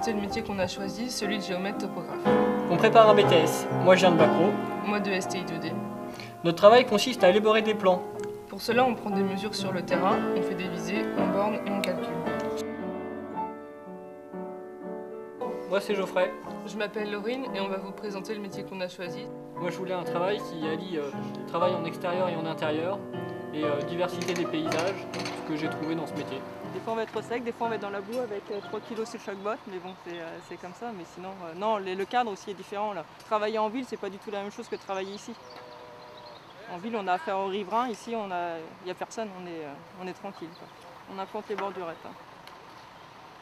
présenter le métier qu'on a choisi, celui de géomètre topographe. On prépare un BTS. Moi je viens de Bacro. Moi de STI 2D. Notre travail consiste à élaborer des plans. Pour cela, on prend des mesures sur le terrain, on fait des visées, on borne et on calcule. Moi c'est Geoffrey. Je m'appelle Laurine et on va vous présenter le métier qu'on a choisi. Moi je voulais un travail qui allie travail en extérieur et en intérieur et diversité des paysages, ce que j'ai trouvé dans ce métier. Des fois on va être sec, des fois on va être dans la boue avec 3 kg sur chaque botte, mais bon c'est comme ça, mais sinon non, le cadre aussi est différent là. Travailler en ville c'est pas du tout la même chose que travailler ici. En ville on a affaire aux riverains, ici il n'y a personne, on est tranquille quoi. On implante les bordurettes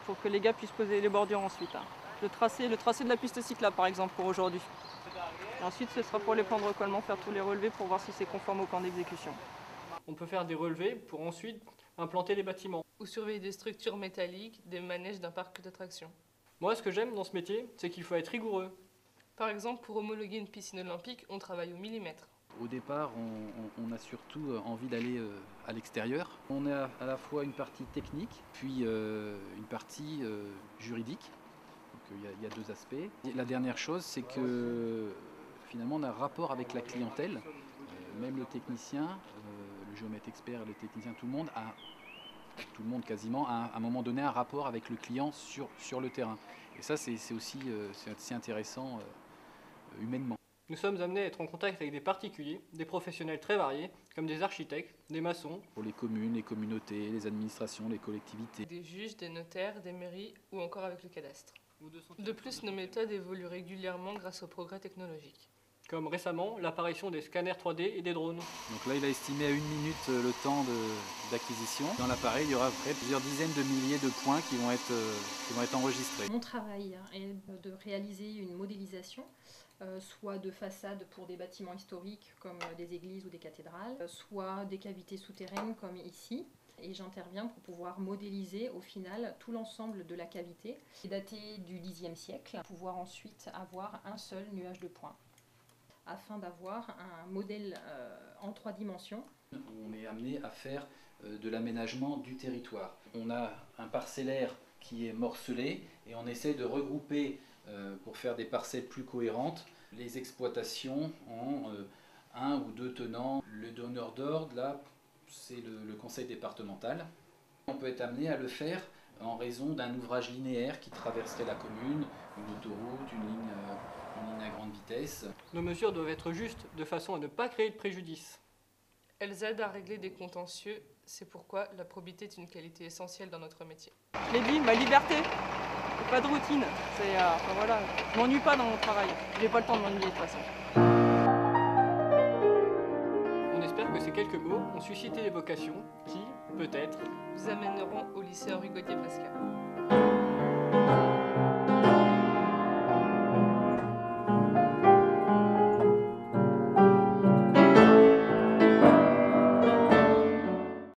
pour que les gars puissent poser les bordures ensuite. Le tracé de la piste cyclable par exemple pour aujourd'hui. Et ensuite ce sera pour les plans de recollement, faire tous les relevés pour voir si c'est conforme au plan d'exécution. On peut faire des relevés pour ensuite implanter des bâtiments. Ou surveiller des structures métalliques, des manèges d'un parc d'attractions. Moi ce que j'aime dans ce métier, c'est qu'il faut être rigoureux. Par exemple, pour homologuer une piscine olympique, on travaille au millimètre. Au départ, on a surtout envie d'aller à l'extérieur. On a à la fois une partie technique, puis une partie juridique. Donc, il y a deux aspects. Et la dernière chose, c'est que finalement, on a un rapport avec la clientèle. Même le technicien, le géomètre expert, le technicien, tout le monde quasiment, a à un moment donné un rapport avec le client sur le terrain. Et ça, c'est aussi intéressant humainement. Nous sommes amenés à être en contact avec des particuliers, des professionnels très variés, comme des architectes, des maçons. Pour les communes, les communautés, les administrations, les collectivités. Des juges, des notaires, des mairies ou encore avec le cadastre. De plus, nos méthodes évoluent régulièrement grâce au progrès technologique. Comme récemment l'apparition des scanners 3D et des drones. Donc là, il a estimé à 1 minute le temps d'acquisition. Dans l'appareil, il y aura après plusieurs dizaines de milliers de points qui vont être enregistrés. Mon travail est de réaliser une modélisation, soit de façade pour des bâtiments historiques comme des églises ou des cathédrales, soit des cavités souterraines comme ici. Et j'interviens pour pouvoir modéliser au final tout l'ensemble de la cavité, daté du Xe siècle, pour pouvoir ensuite avoir un seul nuage de points, afin d'avoir un modèle en 3 dimensions. On est amené à faire de l'aménagement du territoire. On a un parcellaire qui est morcelé et on essaie de regrouper pour faire des parcelles plus cohérentes les exploitations en 1 ou 2 tenants. Le donneur d'ordre, là, c'est le conseil départemental. On peut être amené à le faire en raison d'un ouvrage linéaire qui traverserait la commune, une autoroute, une ligne à grande vitesse. Nos mesures doivent être justes de façon à ne pas créer de préjudice. Elles aident à régler des contentieux, c'est pourquoi la probité est une qualité essentielle dans notre métier. Je l'ai dit, ma liberté, pas de routine. Voilà. Je m'ennuie pas dans mon travail, j'ai pas le temps de m'ennuyer de toute façon. On espère que ces quelques mots ont suscité des vocations qui, peut-être, Vous amèneront au lycée Henri Gauthier-Pascal.